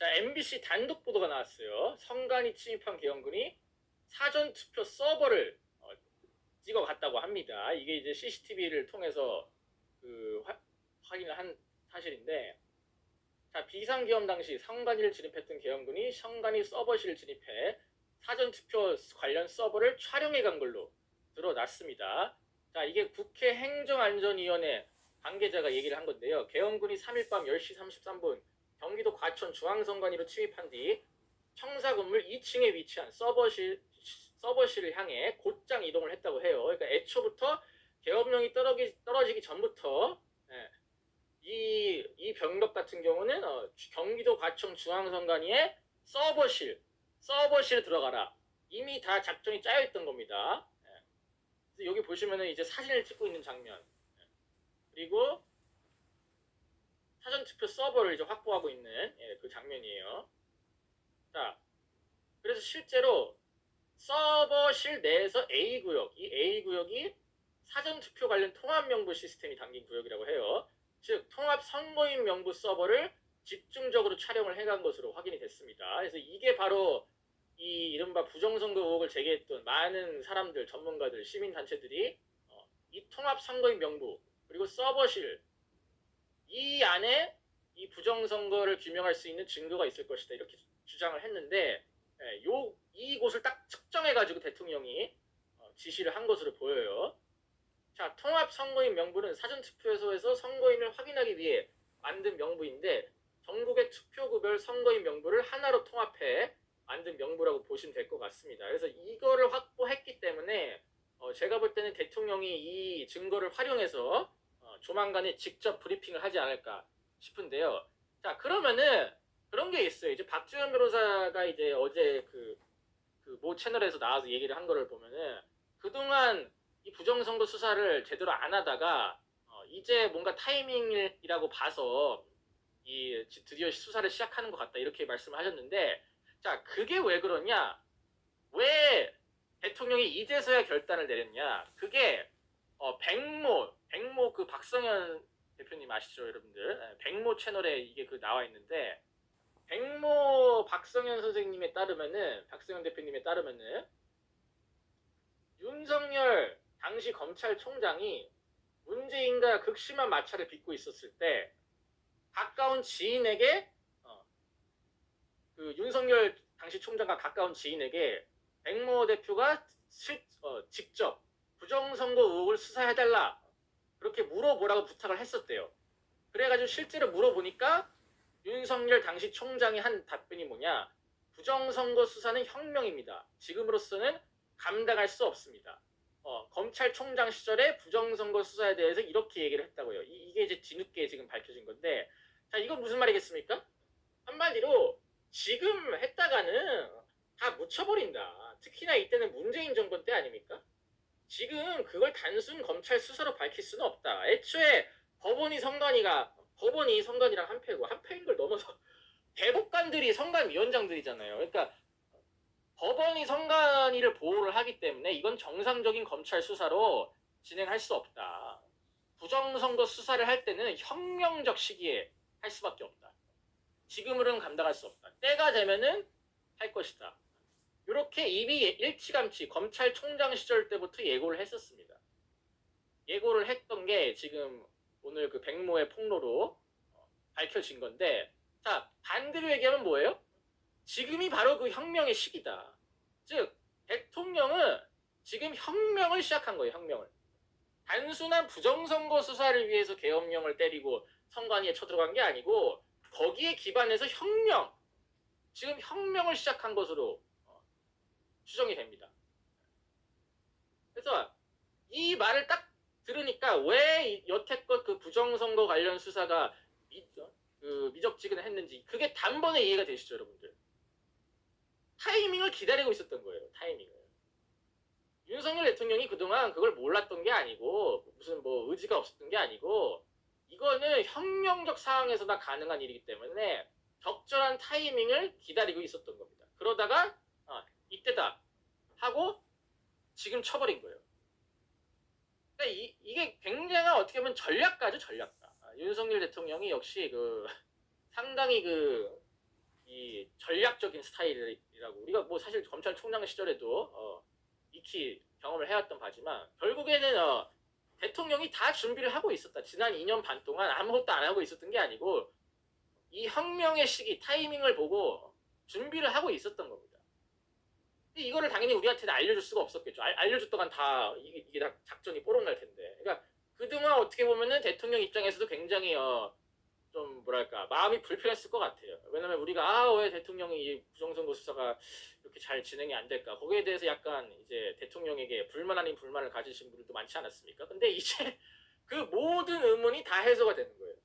자, MBC 단독 보도가 나왔어요. 선관위 침입한 계엄군이 사전투표 서버를 찍어갔다고 합니다. 이게 이제 CCTV를 통해서 확인을 한 사실인데, 자, 비상계엄 당시 선관위를 진입했던 계엄군이 선관위 서버실을 진입해 사전투표 관련 서버를 촬영해 간 걸로 드러났습니다. 자, 이게 국회 행정안전위원회 관계자가 얘기를 한 건데요. 계엄군이 3일 밤 10시 33분 경기도 과천 중앙선관위로 침입한 뒤 청사 건물 2층에 위치한 서버실을 향해 곧장 이동을 했다고 해요. 그러니까 애초부터 계엄령이 떨어지기 전부터 이 병력 같은 경우는 경기도 과천 중앙선관위에 서버실에 들어가라. 이미 다 작전이 짜여있던 겁니다. 그래서 여기 보시면은 이제 사진을 찍고 있는 장면, 그리고 사전투표 서버를 이제 확보하고 있는 그 장면이에요. 자, 그래서 실제로 서버실 내에서 A구역, 이 A구역이 사전투표 관련 통합명부 시스템이 담긴 구역이라고 해요. 즉 통합선거인 명부 서버를 집중적으로 촬영을 해간 것으로 확인이 됐습니다. 그래서 이게 바로 이 이른바 부정선거 의혹을 제기했던 많은 사람들, 전문가들, 시민단체들이 이 통합선거인 명부 그리고 서버실 이 안에 이 부정선거를 규명할 수 있는 증거가 있을 것이다 이렇게 주장을 했는데, 이곳을 딱 측정해가지고 대통령이 지시를 한 것으로 보여요. 자, 통합선거인 명부는 사전투표소에서 선거인을 확인하기 위해 만든 명부인데 전국의 투표구별 선거인 명부를 하나로 통합해 만든 명부라고 보시면 될 것 같습니다. 그래서 이거를 확보했기 때문에 제가 볼 때는 대통령이 이 증거를 활용해서 조만간에 직접 브리핑을 하지 않을까 싶은데요. 자, 그러면은 그런 게 있어요. 이제 박주현 변호사가 이제 어제 모 채널에서 나와서 얘기를 한 거를 보면은 그동안 이 부정선거 수사를 제대로 안 하다가 이제 뭔가 타이밍이라고 봐서 드디어 수사를 시작하는 것 같다 이렇게 말씀을 하셨는데, 자, 그게 왜 그러냐? 왜 대통령이 이제서야 결단을 내렸냐? 그게 백모 그 박성현 대표님 아시죠, 여러분들? 백모 채널에 이게 나와 있는데, 백모 박성현 대표님에 따르면은 윤석열 당시 검찰총장이 문재인과 극심한 마찰을 빚고 있었을 때 가까운 지인에게 윤석열 당시 총장과 가까운 지인에게 백모 대표가 직접 부정선거 의혹을 수사해달라 그렇게 물어보라고 부탁을 했었대요. 그래가지고 실제로 물어보니까 윤석열 당시 총장이 한 답변이 뭐냐? 부정선거 수사는 혁명입니다. 지금으로서는 감당할 수 없습니다. 검찰총장 시절에 부정선거 수사에 대해서 이렇게 얘기를 했다고요. 이게 이제 뒤늦게 지금 밝혀진 건데, 자, 이건 무슨 말이겠습니까? 한마디로 지금 했다가는 다 묻혀버린다. 특히나 이때는 문재인 정권 때 아닙니까? 지금 그걸 단순 검찰 수사로 밝힐 수는 없다. 애초에 법원이 선관위랑 한패인 걸 넘어서 대법관들이 선관위원장들이잖아요. 그러니까 법원이 선관위를 보호를 하기 때문에 이건 정상적인 검찰 수사로 진행할 수 없다. 부정선거 수사를 할 때는 혁명적 시기에 할 수밖에 없다. 지금으로는 감당할 수 없다. 때가 되면은 할 것이다. 이렇게 이미 일찌감치 검찰총장 시절 때부터 예고를 했었습니다. 예고를 했던 게 지금 오늘 그 백모의 폭로로 밝혀진 건데, 자, 반대로 얘기하면 뭐예요? 지금이 바로 그 혁명의 시기다. 즉 대통령은 지금 혁명을 시작한 거예요. 혁명을. 단순한 부정선거 수사를 위해서 계엄령을 때리고 선관위에 쳐들어간 게 아니고 거기에 기반해서 지금 혁명을 시작한 것으로 추정이 됩니다. 그래서 이 말을 딱 들으니까 왜 여태껏 그 부정선거 관련 수사가 미적지근했는지 그게 단번에 이해가 되시죠, 여러분들? 타이밍을 기다리고 있었던 거예요. 타이밍을. 윤석열 대통령이 그동안 그걸 몰랐던 게 아니고 무슨 의지가 없었던 게 아니고 이거는 혁명적 상황에서나 가능한 일이기 때문에 적절한 타이밍을 기다리고 있었던 겁니다. 그러다가 이때다 하고 지금 쳐버린 거예요. 그러니까 이게 굉장한 어떻게 보면 전략가죠, 전략가. 윤석열 대통령이 역시 상당히 이 전략적인 스타일이라고 우리가 뭐 사실 검찰총장 시절에도 익히 경험을 해왔던 바지만 결국에는 대통령이 다 준비를 하고 있었다. 지난 2년 반 동안 아무것도 안 하고 있었던 게 아니고 이 혁명의 시기 타이밍을 보고 준비를 하고 있었던 겁니다. 근데 이거를 당연히 우리한테는 알려줄 수가 없었겠죠. 알려줬다간 다 이게 다 작전이 뽀록날 텐데. 그러니까 그동안 어떻게 보면은 대통령 입장에서도 굉장히 좀 뭐랄까 마음이 불편했을 것 같아요. 왜냐면 우리가 왜 대통령이 이 부정선거 수사가 이렇게 잘 진행이 안 될까? 거기에 대해서 약간 이제 대통령에게 불만 아닌 불만을 가지신 분들도 많지 않았습니까? 근데 이제 그 모든 의문이 다 해소가 되는 거예요.